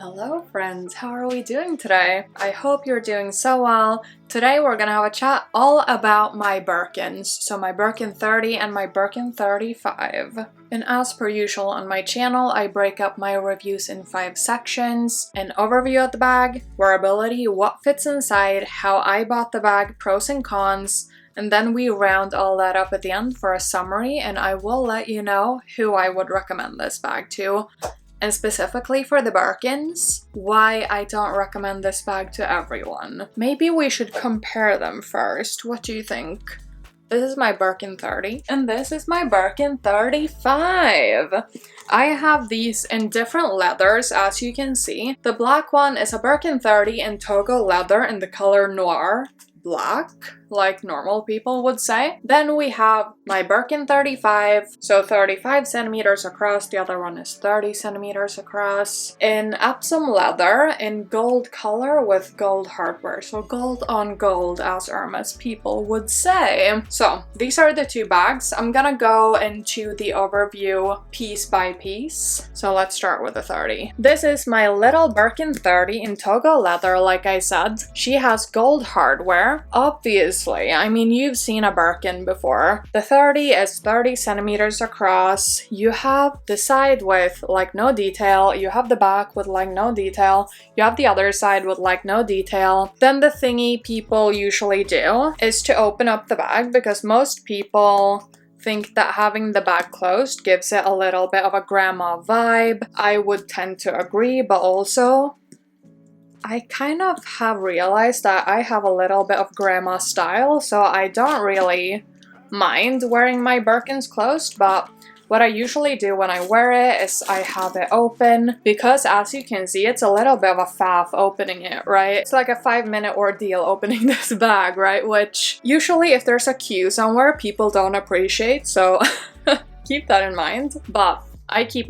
Hello friends, how are we doing today? I hope you're doing so well. Today we're gonna have a chat all about my Birkins, so my Birkin 30 and my Birkin 35. And as per usual on my channel, I break up my reviews in 5 sections: an overview of the bag, wearability, what fits inside, how I bought the bag, pros and cons, and then we round all that up at the end for a summary, and I will let you know who I would recommend this bag to. And specifically for the Birkins, why I don't recommend this bag to everyone. Maybe we should compare them first. What do you think? This is my Birkin 30 and this is my Birkin 35. I have these in different leathers, as you can see. The black one is a Birkin 30 in Togo leather in the color Noir. Black, like normal people would say. Then we have my Birkin 35, so 35 centimeters across, the other one is 30 centimeters across, in Epsom leather, in gold color with gold hardware, so gold on gold, as Hermès people would say. So these are the two bags. I'm gonna go into the overview piece by piece. So let's start with the 30. This is my little Birkin 30 in Togo leather, like I said. She has gold hardware. Obviously, I mean, you've seen a Birkin before. The 30 is 30 centimeters across. You have the side with like no detail. You have the back with like no detail. You have the other side with like no detail. Then the thingy people usually do is to open up the bag, because most people think that having the bag closed gives it a little bit of a grandma vibe. I would tend to agree, but also I kind of have realized that I have a little bit of grandma style, so I don't really mind wearing my Birkins closed, but what I usually do when I wear it is I have it open, because as you can see, it's a little bit of a faff opening it, right? It's like a 5-minute ordeal opening this bag, right? Which usually if there's a queue somewhere, people don't appreciate, so keep that in mind. But I keep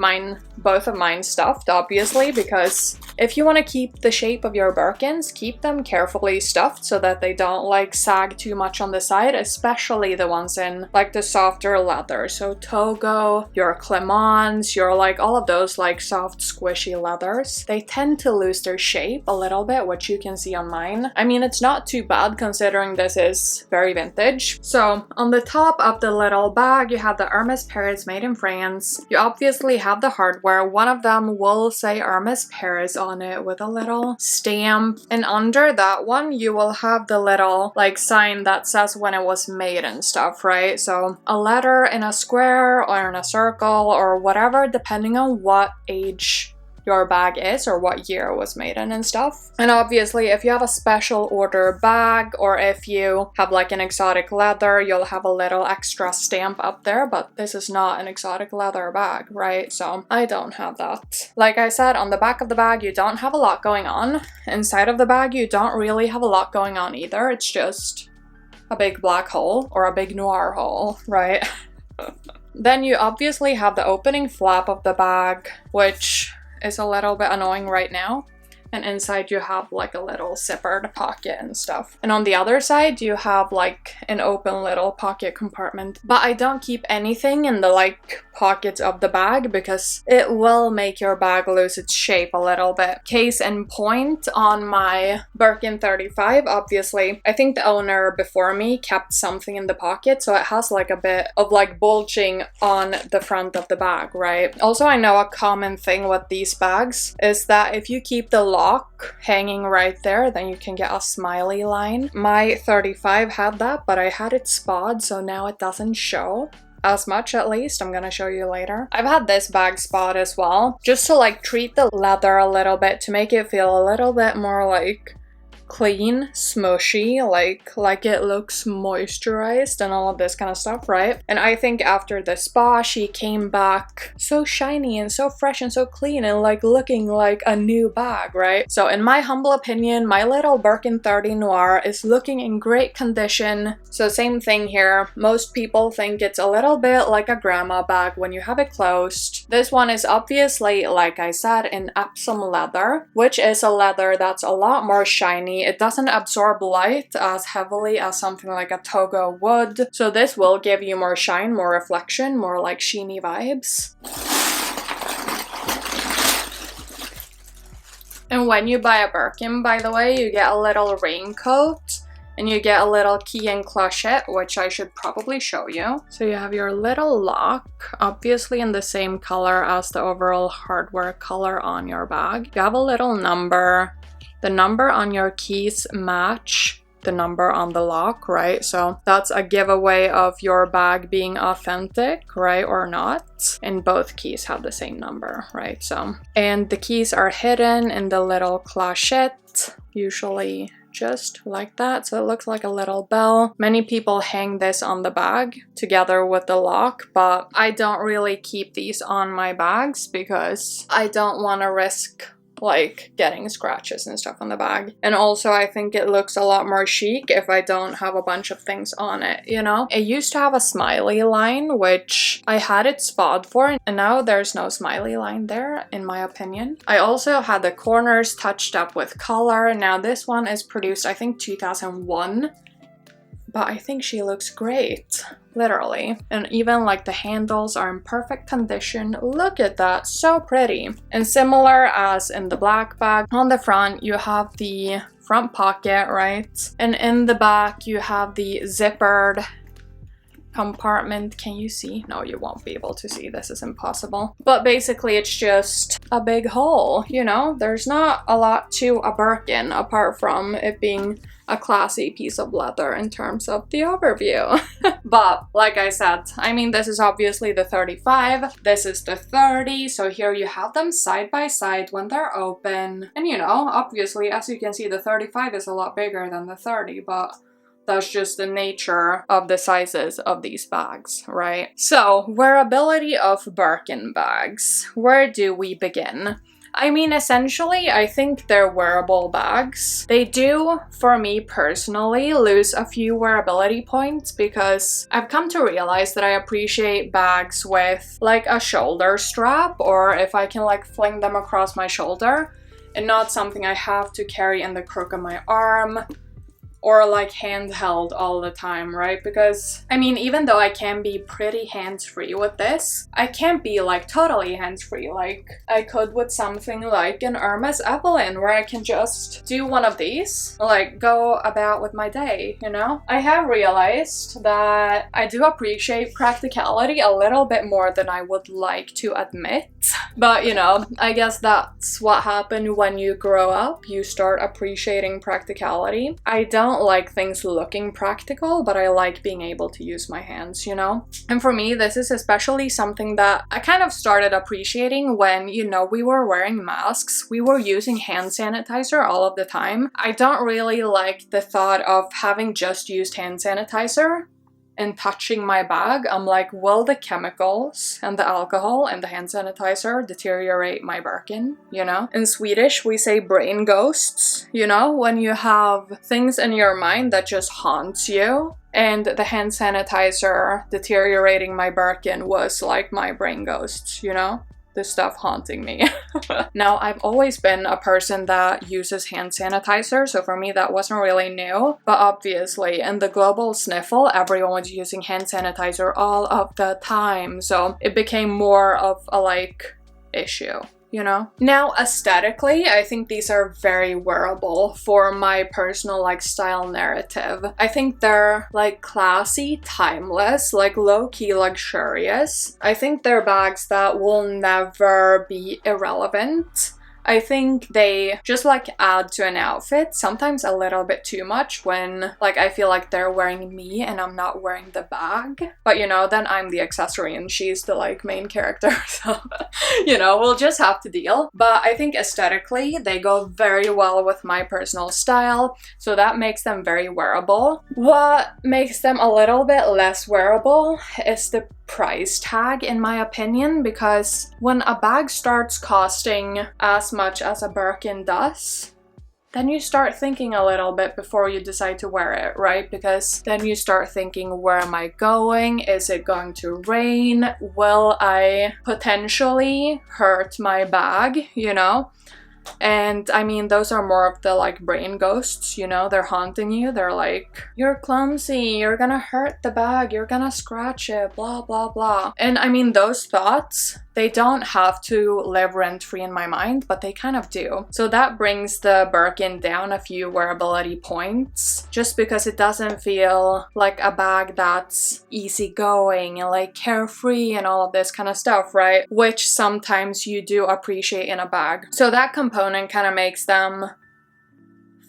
both of mine stuffed, obviously, because if you want to keep the shape of your Birkins, keep them carefully stuffed so that they don't like sag too much on the side, especially the ones in like the softer leather. So Togo, your Clemons, your like all of those like soft squishy leathers, they tend to lose their shape a little bit, which you can see on mine. I mean, it's not too bad considering this is very vintage. So on the top of the little bag, you have the Hermès Paris made in France. You obviously have the hardware. One of them will say Hermès Paris on it with a little stamp, and under that one you will have the little like sign that says when it was made and stuff, right? So a letter in a square or in a circle or whatever, depending on what age your bag is or what year it was made in and stuff. And obviously if you have a special order bag or if you have like an exotic leather, you'll have a little extra stamp up there, but this is not an exotic leather bag, right? So I don't have that. Like I said, on the back of the bag you don't have a lot going on. Inside of the bag you don't really have a lot going on either. It's just a big black hole or a big noir hole, right? Then you obviously have the opening flap of the bag, which is a little bit annoying right now, and inside you have like a little zippered pocket and stuff. And on the other side you have like an open little pocket compartment, but I don't keep anything in the like pockets of the bag because it will make your bag lose its shape a little bit. Case in point, on my Birkin 35, obviously I think the owner before me kept something in the pocket, so it has like a bit of like bulging on the front of the bag, right? Also, I know a common thing with these bags is that if you keep the lock hanging right there, then you can get a smiley line. My 35 had that, but I had it spotted, so now it doesn't show as much, at least. I'm gonna show you later. I've had this bag spot as well, just to like treat the leather a little bit, to make it feel a little bit more like clean, smushy, like it looks moisturized and all of this kind of stuff, right? And I think after the spa, she came back so shiny and so fresh and so clean and like looking like a new bag, right? So in my humble opinion, my little Birkin 30 Noir is looking in great condition. So same thing here. Most people think it's a little bit like a grandma bag when you have it closed. This one is obviously, like I said, in Epsom leather, which is a leather that's a lot more shiny. It doesn't absorb light as heavily as something like a Togo would, so this will give you more shine, more reflection, more like sheeny vibes. And when you buy a Birkin, by the way, you get a little raincoat and you get a little key and clochette, which I should probably show you. So you have your little lock, obviously in the same color as the overall hardware color on your bag. You have a little number. The number on your keys match the number on the lock, right? So that's a giveaway of your bag being authentic, right, or not. And both keys have the same number, right? So, and the keys are hidden in the little clochette, usually just like that, so it looks like a little bell. Many people hang this on the bag together with the lock, but I don't really keep these on my bags because I don't want to risk like getting scratches and stuff on the bag. And also I think it looks a lot more chic if I don't have a bunch of things on it, you know? It used to have a smiley line, which I had it spot for, and now there's no smiley line there, in my opinion. I also had the corners touched up with color. Now this one is produced, I think, 2001, but I think she looks great. Literally. And even like the handles are in perfect condition. Look at that, so pretty. And similar as in the black bag, on the front you have the front pocket, right? And in the back you have the zippered compartment. Can you see? No, you won't be able to see. This is impossible. But basically it's just a big hole, you know? There's not a lot to a Birkin apart from it being a classy piece of leather in terms of the overview. But like I said, I mean, this is obviously the 35, this is the 30, so here you have them side by side when they're open. And you know, obviously, as you can see, the 35 is a lot bigger than the 30, but that's just the nature of the sizes of these bags, right? So, wearability of Birkin bags. Where do we begin? I mean, essentially, I think they're wearable bags. They do, for me personally, lose a few wearability points because I've come to realize that I appreciate bags with like a shoulder strap, or if I can like fling them across my shoulder and not something I have to carry in the crook of my arm or like handheld all the time, right? Because, I mean, even though I can be pretty hands-free with this, I can't be like totally hands-free like I could with something like an Hermès Evelyn, where I can just do one of these, like go about with my day, you know? I have realized that I do appreciate practicality a little bit more than I would like to admit. But, you know, I guess that's what happened when you grow up. You start appreciating practicality. I don't like things looking practical, but I like being able to use my hands, you know? And for me, this is especially something that I kind of started appreciating when, you know, we were wearing masks. We were using hand sanitizer all of the time. I don't really like the thought of having just used hand sanitizer and touching my bag. I'm like, will the chemicals and the alcohol and the hand sanitizer deteriorate my Birkin, you know? In Swedish, we say brain ghosts, you know? When you have things in your mind that just haunts you. And the hand sanitizer deteriorating my Birkin was like my brain ghosts, you know? This stuff haunting me. Now, I've always been a person that uses hand sanitizer, so for me that wasn't really new. But obviously, in the global sniffle, everyone was using hand sanitizer all of the time, so it became more of a like issue, you know? Now, aesthetically, I think these are very wearable for my personal like style narrative. I think they're like classy, timeless, like low-key luxurious. I think they're bags that will never be irrelevant. I think they just like add to an outfit, sometimes a little bit too much when like I feel like they're wearing me and I'm not wearing the bag. But you know, then I'm the accessory and she's the like main character, so you know, we'll just have to deal. But I think aesthetically they go very well with my personal style, so that makes them very wearable. What makes them a little bit less wearable is the price tag, in my opinion, because when a bag starts costing as much as a Birkin does, then you start thinking a little bit before you decide to wear it, right? Because then you start thinking, where am I going? Is it going to rain? Will I potentially hurt my bag, you know? And I mean, those are more of the like brain ghosts, you know, they're haunting you. They're like, you're clumsy, you're gonna hurt the bag, you're gonna scratch it, blah, blah, blah. And I mean, those thoughts, they don't have to live rent-free in my mind, but they kind of do. So that brings the Birkin down a few wearability points, just because it doesn't feel like a bag that's easygoing and like carefree and all of this kind of stuff, right? Which sometimes you do appreciate in a bag. So that component kind of makes them,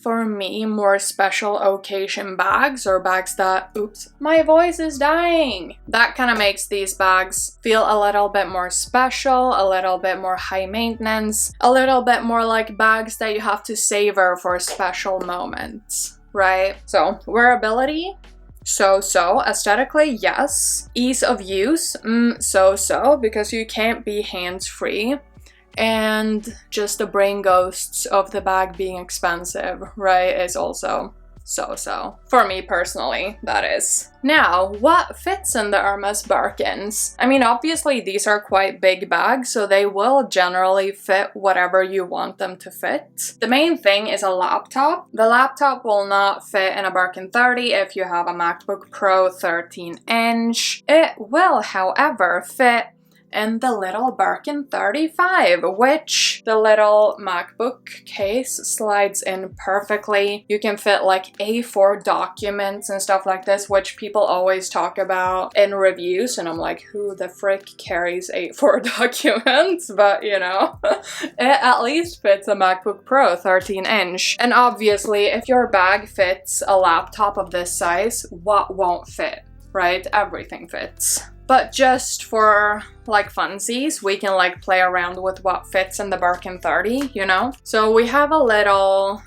for me, more special occasion bags, or bags that, oops, my voice is dying. That kind of makes these bags feel a little bit more special, a little bit more high maintenance, a little bit more like bags that you have to savor for special moments, right? So wearability, so-so. Aesthetically, yes. Ease of use, so-so, because you can't be hands-free. And just the brain ghosts of the bag being expensive, right, is also so-so. For me personally, that is. Now, what fits in the Hermès Birkins? I mean, obviously these are quite big bags, so they will generally fit whatever you want them to fit. The main thing is a laptop. The laptop will not fit in a Birkin 30 if you have a MacBook Pro 13-inch. It will, however, fit in the little Birkin 35, which the little MacBook case slides in perfectly. You can fit like A4 documents and stuff like this, which people always talk about in reviews, and I'm like, who the frick carries A4 documents? But you know, it at least fits a MacBook Pro 13-inch. And obviously, if your bag fits a laptop of this size, what won't fit, right? Everything fits. But just for like funsies, we can like play around with what fits in the Birkin 30, you know? So we have a little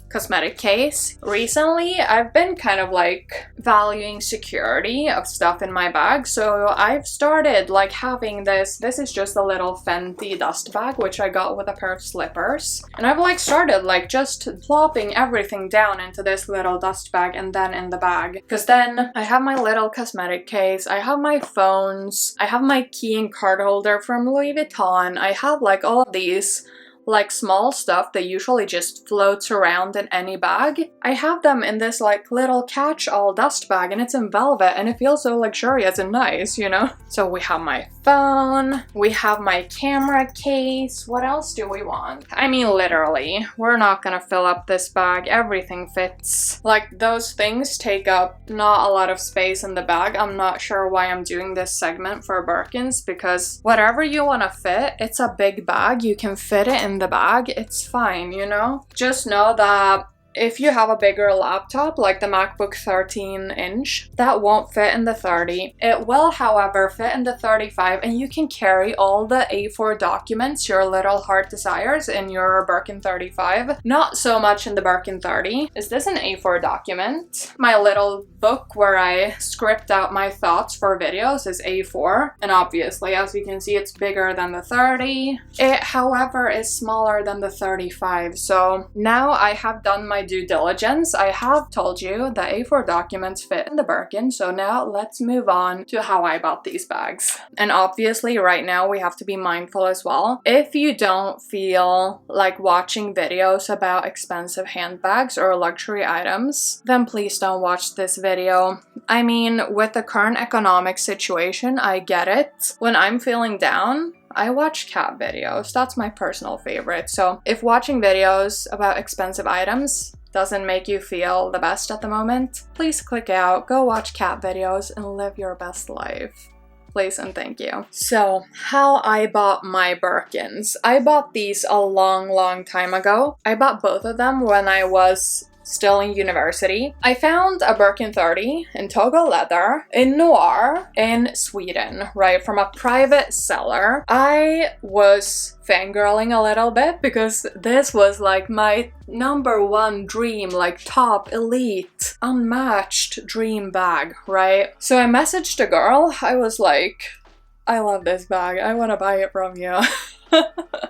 cosmetic case. Recently, I've been kind of like valuing security of stuff in my bag, so I've started like having this is just a little Fenty dust bag, which I got with a pair of slippers. And I've like started like just plopping everything down into this little dust bag and then in the bag. Because then I have my little cosmetic case, I have my phones, I have my key and card holder from Louis Vuitton, I have like all of these like small stuff that usually just floats around in any bag. I have them in this like little catch-all dust bag, and it's in velvet and it feels so luxurious and nice, you know? So we have my phone, we have my camera case. What else do we want? I mean, literally, we're not gonna fill up this bag. Everything fits. Like, those things take up not a lot of space in the bag. I'm not sure why I'm doing this segment for Birkins, because whatever you want to fit, it's a big bag. You can fit it in the bag. It's fine, you know? Just know that if you have a bigger laptop, like the MacBook 13-inch, that won't fit in the 30. It will, however, fit in the 35, and you can carry all the A4 documents your little heart desires in your Birkin 35. Not so much in the Birkin 30. Is this an A4 document? My little book where I script out my thoughts for videos is A4, and obviously, as you can see, it's bigger than the 30. It, however, is smaller than the 35, so now I have done my due diligence. I have told you that A4 documents fit in the Birkin, so now let's move on to how I bought these bags. And obviously right now we have to be mindful as well. If you don't feel like watching videos about expensive handbags or luxury items, then please don't watch this video. I mean, with the current economic situation, I get it. When I'm feeling down, I watch cat videos. That's my personal favorite. So if watching videos about expensive items doesn't make you feel the best at the moment, please click out, go watch cat videos, and live your best life. Please and thank you. So, how I bought my Birkins. I bought these a long time ago. I bought both of them when I was still in university. I found a Birkin 30 in Togo leather in Noir in Sweden, right, from a private seller. I was fangirling a little bit because this was like my #1 dream, like top elite unmatched dream bag, right? So I messaged a girl. I was like, I love this bag, I want to buy it from you.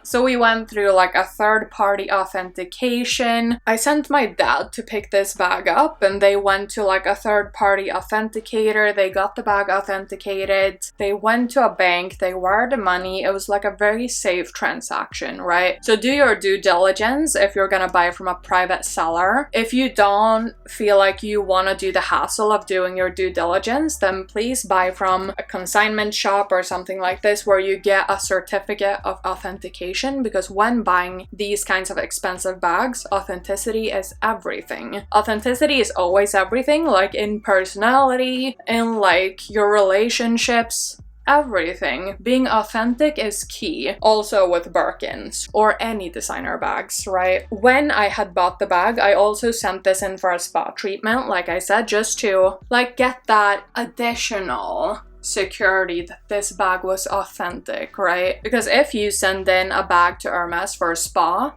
So we went through like a third-party authentication. I sent my dad to pick this bag up and they went to like a third-party authenticator. They got the bag authenticated. They went to a bank. They wired the money. It was like a very safe transaction, right? So do your due diligence if you're gonna buy from a private seller. If you don't feel like you want to do the hassle of doing your due diligence, then please buy from a consignment shop or something like this where you get a certificate of authentication, because when buying these kinds of expensive bags, authenticity is everything. Authenticity is always everything, like in personality, in like your relationships, everything. Being authentic is key. Also with Birkins or any designer bags, right? When I had bought the bag, I also sent this in for a spa treatment, like I said, just to like get that additional security that this bag was authentic, right? Because if you send in a bag to Hermès for a spa,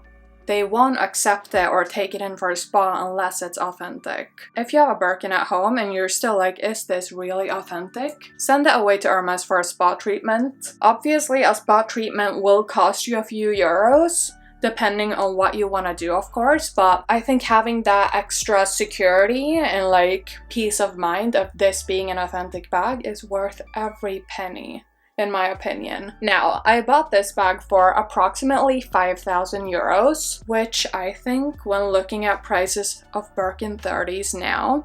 they won't accept it or take it in for a spa unless it's authentic. If you have a Birkin at home and you're still like, is this really authentic? Send it away to Hermès for a spa treatment. Obviously, a spa treatment will cost you a few euros, depending on what you want to do, of course, but I think having that extra security and like peace of mind of this being an authentic bag is worth every penny, in my opinion. Now, I bought this bag for approximately 5,000 euros, which I think when looking at prices of Birkin 30s now,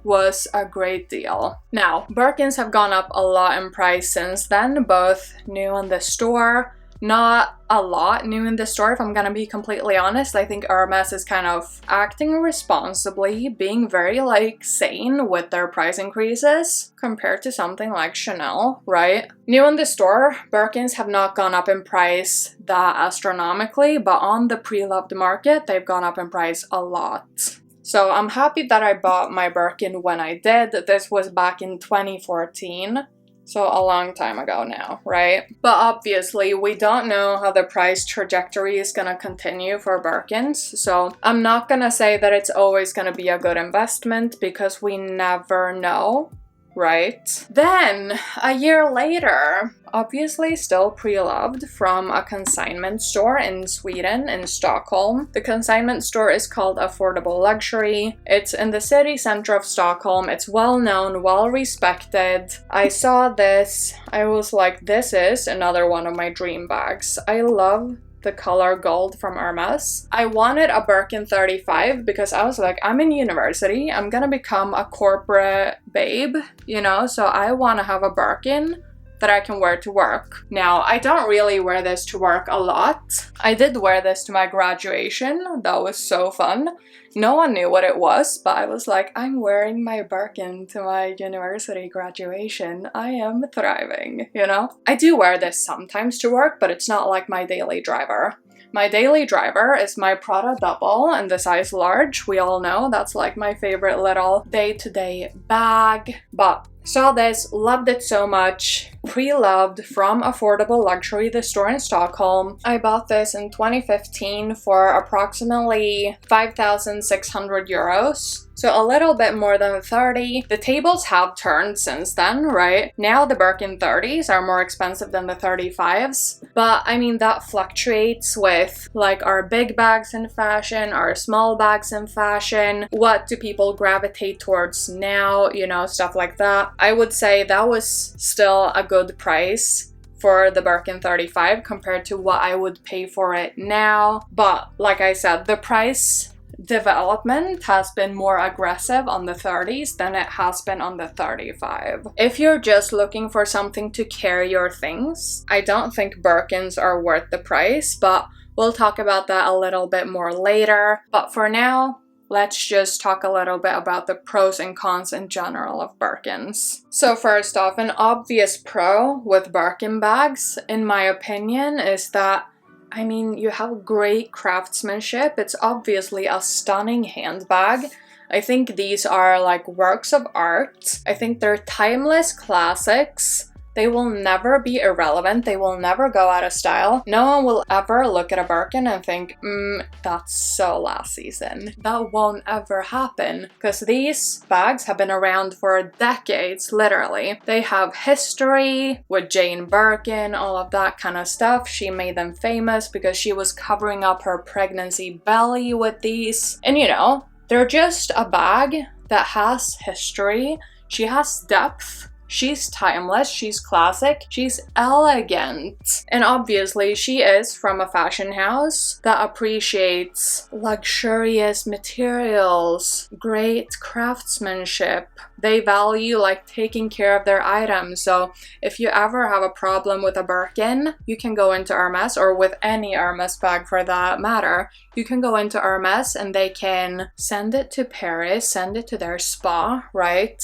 was a great deal. Now, Birkins have gone up a lot in price since then, both new in the store. Not a lot new in the store, if I'm gonna be completely honest. I think Hermès is kind of acting responsibly, being very like sane with their price increases compared to something like Chanel, right? New in the store, Birkins have not gone up in price that astronomically, but on the pre-loved market, they've gone up in price a lot. So I'm happy that I bought my Birkin when I did. This was back in 2014. So a long time ago now, right? But obviously, we don't know how the price trajectory is gonna continue for Birkins. So I'm not gonna say that it's always gonna be a good investment because we never know, right? Then, a year later, obviously still pre-loved from a consignment store in Sweden, in Stockholm. The consignment store is called Affordable Luxury. It's in the city center of Stockholm. It's well known, well respected. I saw this, I was like, this is another one of my dream bags. I love the color gold from Hermès. I wanted a Birkin 35 because I was like, I'm in university, I'm gonna become a corporate babe, you know, so I want to have a Birkin that I can wear to work. Now, I don't really wear this to work a lot. I did wear this to my graduation. That was so fun. No one knew what it was, but I was like, I'm wearing my Birkin to my university graduation. I am thriving, you know? I do wear this sometimes to work, but it's not like my daily driver. My daily driver is my Prada double in the size large. We all know that's like my favorite little day-to-day bag. But saw this, loved it so much, pre-loved from Affordable Luxury, the store in Stockholm. I bought this in 2015 for approximately 5,600 euros. So a little bit more than 30. The tables have turned since then, right? Now the Birkin 30s are more expensive than the 35s. But I mean, that fluctuates with like our big bags in fashion, our small bags in fashion. What do people gravitate towards now? You know, stuff like that. I would say that was still a good price for the Birkin 35 compared to what I would pay for it now. But like I said, the price development has been more aggressive on the 30s than it has been on the 35. If you're just looking for something to carry your things, I don't think Birkins are worth the price, but we'll talk about that a little bit more later. But for now, let's just talk a little bit about the pros and cons in general of Birkins. So first off, an obvious pro with Birkin bags, in my opinion, is that I mean, you have great craftsmanship. It's obviously a stunning handbag. I think these are like works of art. I think they're timeless classics. They will never be irrelevant. They will never go out of style. No one will ever look at a Birkin and think, that's so last season. That won't ever happen, because these bags have been around for decades, literally. They have history with Jane Birkin, all of that kind of stuff. She made them famous because she was covering up her pregnancy belly with these. And you know, they're just a bag that has history. She has depth. She's timeless, she's classic, she's elegant. And obviously she is from a fashion house that appreciates luxurious materials, great craftsmanship. They value like taking care of their items. So if you ever have a problem with a Birkin, you can go into Hermès, or with any Hermès bag for that matter. You can go into Hermès and they can send it to Paris, send it to their spa, right?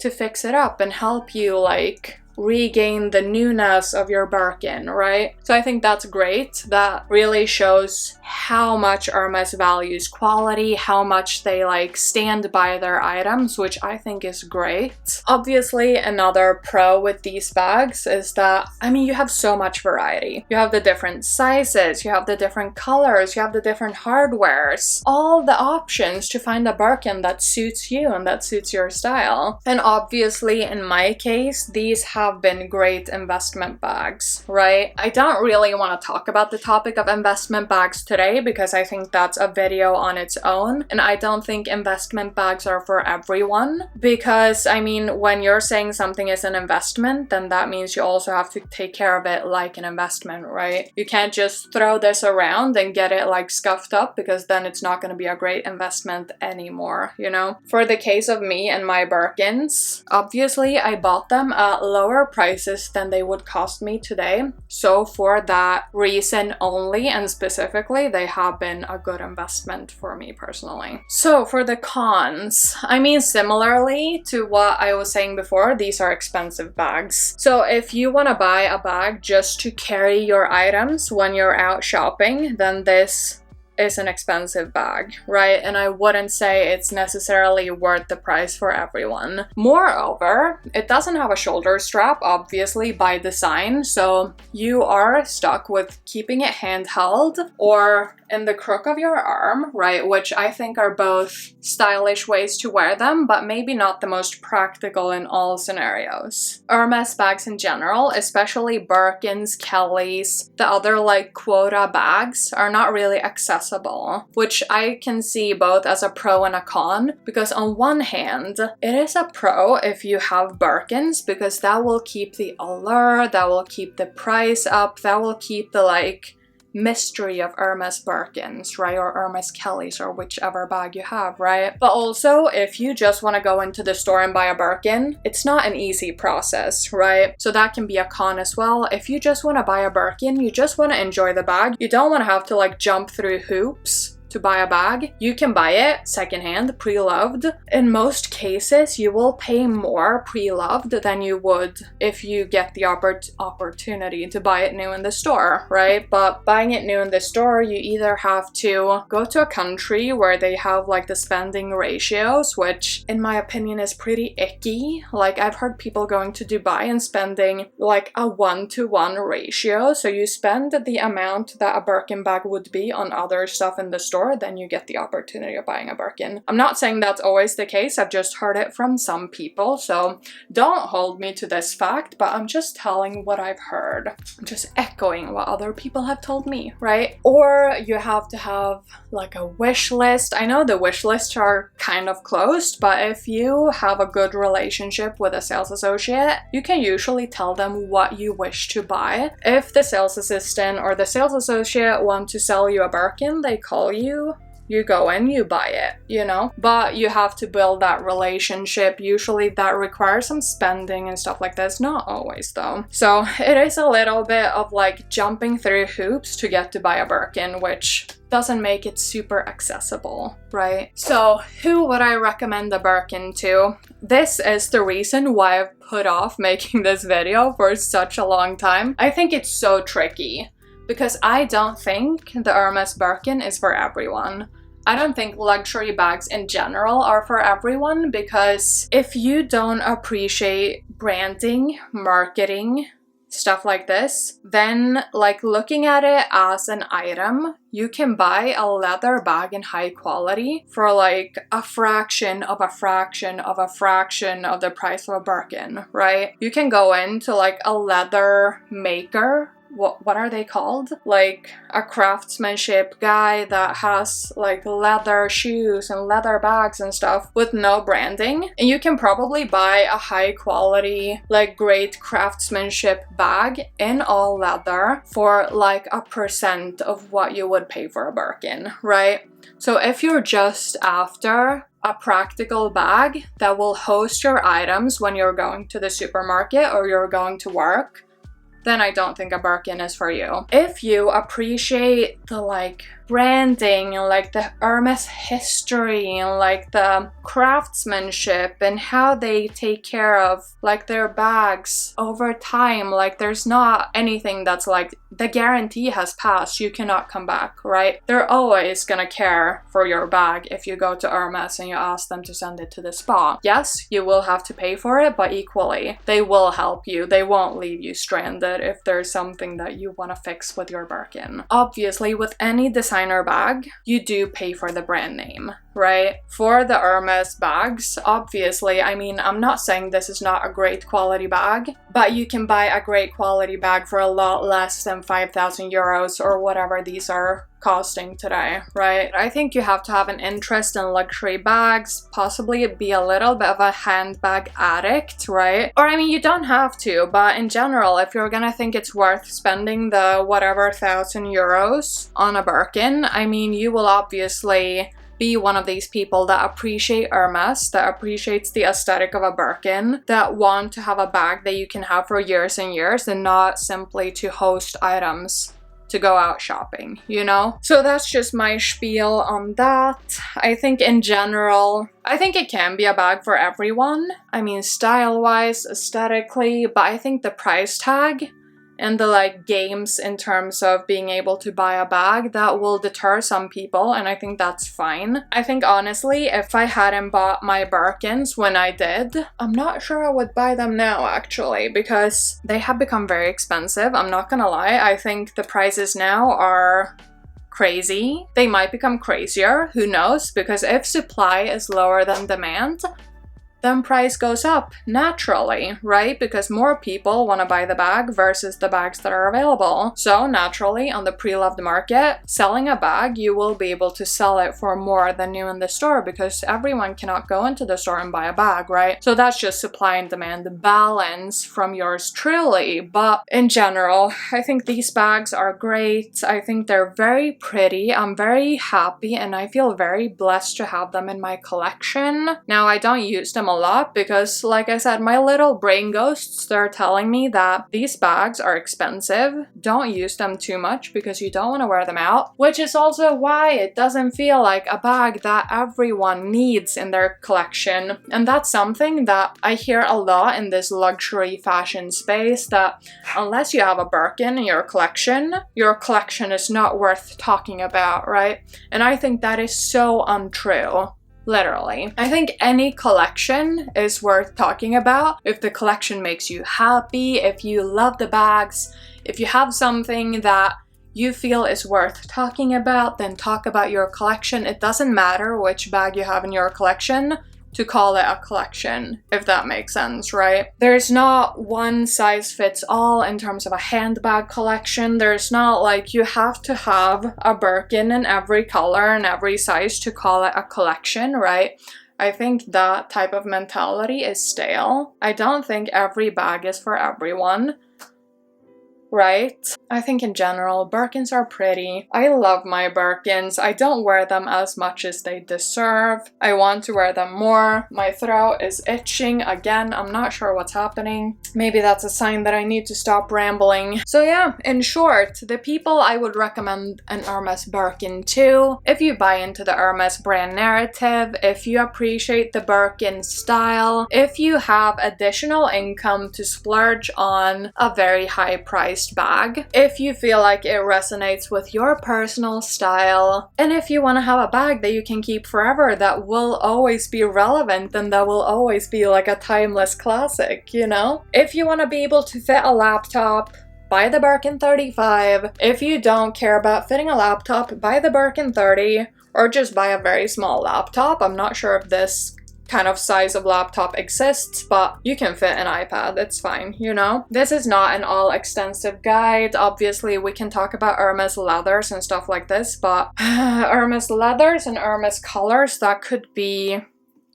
To fix it up and help you like regain the newness of your Birkin, right? So I think that's great. That really shows how much Hermès values quality, how much they like stand by their items, which I think is great. Obviously, another pro with these bags is that, I mean, you have so much variety. You have the different sizes, you have the different colors, you have the different hardwares, all the options to find a Birkin that suits you and that suits your style. And obviously, in my case, these have been great investment bags, right? I don't really want to talk about the topic of investment bags today because I think that's a video on its own, and I don't think investment bags are for everyone, because I mean, when you're saying something is an investment, then that means you also have to take care of it like an investment, right? You can't just throw this around and get it like scuffed up, because then it's not going to be a great investment anymore, you know? For the case of me and my Birkins, obviously I bought them at lower prices than they would cost me today. So for that reason only and specifically, they have been a good investment for me personally. So for the cons, I mean, similarly to what I was saying before, these are expensive bags. So if you want to buy a bag just to carry your items when you're out shopping, then this is an expensive bag, right? And I wouldn't say it's necessarily worth the price for everyone. Moreover, it doesn't have a shoulder strap, obviously by design, so you are stuck with keeping it handheld or in the crook of your arm, right? Which I think are both stylish ways to wear them, but maybe not the most practical in all scenarios. Hermès bags in general, especially Birkins, Kellys, the other like quota bags, are not really accessible, which I can see both as a pro and a con, because on one hand, it is a pro if you have Birkins, because that will keep the allure, that will keep the price up, that will keep the like mystery of Hermès Birkins, right? Or Hermès Kellys, or whichever bag you have, right? But also, if you just want to go into the store and buy a Birkin, it's not an easy process, right? So that can be a con as well. If you just want to buy a Birkin, you just want to enjoy the bag, you don't want to have to like jump through hoops to buy a bag, you can buy it secondhand, pre-loved. In most cases, you will pay more pre-loved than you would if you get the opportunity to buy it new in the store, right? But buying it new in the store, you either have to go to a country where they have like the spending ratios, which in my opinion is pretty icky. Like I've heard people going to Dubai and spending like a 1-to-1 ratio. So you spend the amount that a Birkin bag would be on other stuff in the store, then you get the opportunity of buying a Birkin. I'm not saying that's always the case, I've just heard it from some people, so don't hold me to this fact, but I'm just telling what I've heard. I'm just echoing what other people have told me, right? Or you have to have like a wish list. I know the wish lists are kind of closed, but if you have a good relationship with a sales associate, you can usually tell them what you wish to buy. If the sales assistant or the sales associate want to sell you a Birkin, they call you, you go in, you buy it, you know? But you have to build that relationship. Usually that requires some spending and stuff like this. Not always though. So it is a little bit of like jumping through hoops to get to buy a Birkin, which doesn't make it super accessible, right? So who would I recommend the Birkin to? This is the reason why I've put off making this video for such a long time. I think it's so tricky, because I don't think the Hermès Birkin is for everyone. I don't think luxury bags in general are for everyone, because if you don't appreciate branding, marketing, stuff like this, then like looking at it as an item, you can buy a leather bag in high quality for like a fraction of a fraction of a fraction of the price of a Birkin, right? You can go into like a leather maker. What are they called? Like a craftsmanship guy that has like leather shoes and leather bags and stuff with no branding. And you can probably buy a high quality, like great craftsmanship bag in all leather for like 1% of what you would pay for a Birkin, right? So if you're just after a practical bag that will host your items when you're going to the supermarket or you're going to work, then I don't think a Birkin is for you. If you appreciate the like branding and like the Hermès history and like the craftsmanship and how they take care of like their bags over time, like there's not anything that's like the guarantee has passed, you cannot come back, right? They're always gonna care for your bag if you go to Hermès and you ask them to send it to the spa. Yes, you will have to pay for it, but equally, they will help you. They won't leave you stranded if there's something that you want to fix with your Birkin. Obviously, with any designer bag, you do pay for the brand name, right? For the Hermès bags, obviously, I mean, I'm not saying this is not a great quality bag, but you can buy a great quality bag for a lot less than 5,000 euros or whatever these are costing today, right? I think you have to have an interest in luxury bags, possibly be a little bit of a handbag addict, right? Or I mean, you don't have to, but in general, if you're gonna think it's worth spending the whatever 1,000 euros on a Birkin, I mean, you will obviously be one of these people that appreciate Hermès, that appreciates the aesthetic of a Birkin, that want to have a bag that you can have for years and years and not simply to host items to go out shopping, you know? So that's just my spiel on that. I think in general, I think it can be a bag for everyone. I mean, style-wise, aesthetically, but I think the price tag and the like games in terms of being able to buy a bag, that will deter some people, and I think that's fine. I think honestly, if I hadn't bought my Birkins when I did, I'm not sure I would buy them now actually, because they have become very expensive. I'm not gonna lie, I think the prices now are crazy. They might become crazier, who knows, because if supply is lower than demand, then price goes up naturally, right? Because more people want to buy the bag versus the bags that are available. So naturally, on the pre-loved market, selling a bag, you will be able to sell it for more than new in the store because everyone cannot go into the store and buy a bag, right? So that's just supply and demand balance from yours truly. But in general, I think these bags are great. I think they're very pretty. I'm very happy and I feel very blessed to have them in my collection. Now, I don't use them a lot because, like I said, my little brain ghosts, they're telling me that these bags are expensive. Don't use them too much because you don't want to wear them out, which is also why it doesn't feel like a bag that everyone needs in their collection. And that's something that I hear a lot in this luxury fashion space, that unless you have a Birkin in your collection is not worth talking about, right? And I think that is so untrue. Literally. I think any collection is worth talking about if the collection makes you happy, if you love the bags, if you have something that you feel is worth talking about, then talk about your collection. It doesn't matter which bag you have in your collection to call it a collection, if that makes sense, right? There's not one size fits all in terms of a handbag collection. There's not like you have to have a Birkin in every color and every size to call it a collection, right? I think that type of mentality is stale. I don't think every bag is for everyone, right? I think in general, Birkins are pretty. I love my Birkins. I don't wear them as much as they deserve. I want to wear them more. My throat is itching again. I'm not sure what's happening. Maybe that's a sign that I need to stop rambling. So yeah, in short, the people I would recommend an Hermès Birkin to, if you buy into the Hermès brand narrative, if you appreciate the Birkin style, if you have additional income to splurge on a very high price priced bag. If you feel like it resonates with your personal style, and if you want to have a bag that you can keep forever, that will always be relevant and that will always be like a timeless classic, you know? If you want to be able to fit a laptop, buy the Birkin 35. If you don't care about fitting a laptop, buy the Birkin 30, or just buy a very small laptop. I'm not sure if this kind of size of laptop exists, but you can fit an iPad, it's fine, you know? This is not an all-extensive guide. Obviously, we can talk about Hermès leathers and stuff like this, but Hermès leathers and Hermès colors, that could be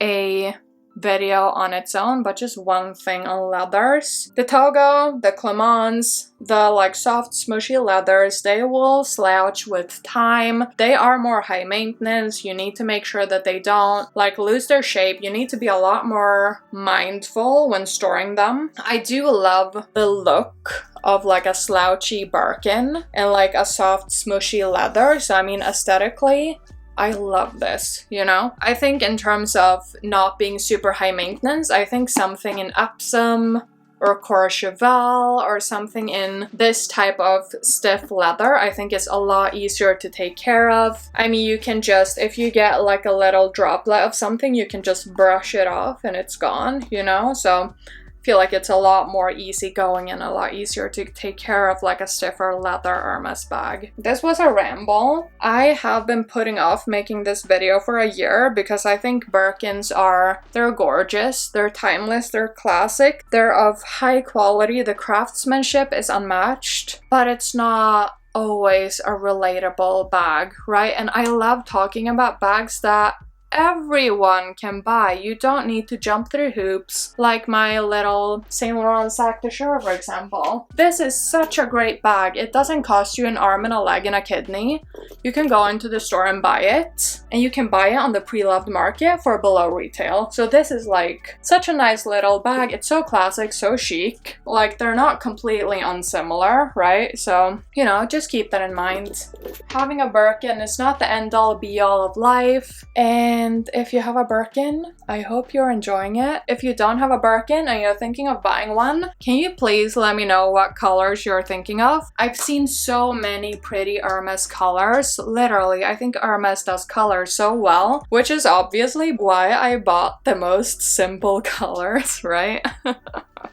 a video on its own, but just one thing on leathers. The Togo, the Clemens, the like soft smushy leathers, they will slouch with time. They are more high maintenance. You need to make sure that they don't like lose their shape. You need to be a lot more mindful when storing them. I do love the look of like a slouchy Birkin and like a soft smushy leather. So I mean, aesthetically, I love this, you know? I think in terms of not being super high maintenance, I think something in Epsom or Courchevel or something in this type of stiff leather, I think is a lot easier to take care of. I mean, you can just, if you get like a little droplet of something, you can just brush it off and it's gone, you know? So I feel like it's a lot more easygoing and a lot easier to take care of like a stiffer leather Hermès bag. This was a ramble. I have been putting off making this video for a year because I think Birkins they're gorgeous, they're timeless, they're classic, they're of high quality, the craftsmanship is unmatched, but it's not always a relatable bag, right? And I love talking about bags that everyone can buy. You don't need to jump through hoops, like my little Saint Laurent sac de jour, for example. This is such a great bag. It doesn't cost you an arm and a leg and a kidney. You can go into the store and buy it, and you can buy it on the pre-loved market for below retail. So this is like such a nice little bag. It's so classic, so chic. Like, they're not completely unsimilar, right? So, you know, just keep that in mind. Having a Birkin is not the end-all be-all of life, and if you have a Birkin, I hope you're enjoying it. If you don't have a Birkin and you're thinking of buying one, can you please let me know what colors you're thinking of? I've seen so many pretty Hermès colors. Literally, I think Hermès does colors so well, which is obviously why I bought the most simple colors, right?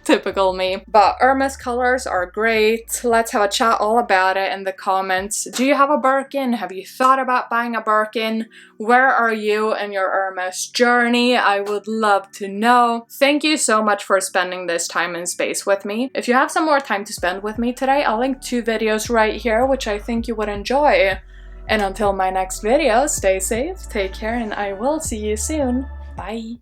Typical me. But Hermès colors are great. Let's have a chat all about it in the comments. Do you have a Birkin? Have you thought about buying a Birkin? Where are you in your Hermès journey? I would love to know. Thank you so much for spending this time and space with me. If you have some more time to spend with me today, I'll link 2 videos right here, which I think you would enjoy. And until my next video, stay safe, take care, and I will see you soon. Bye.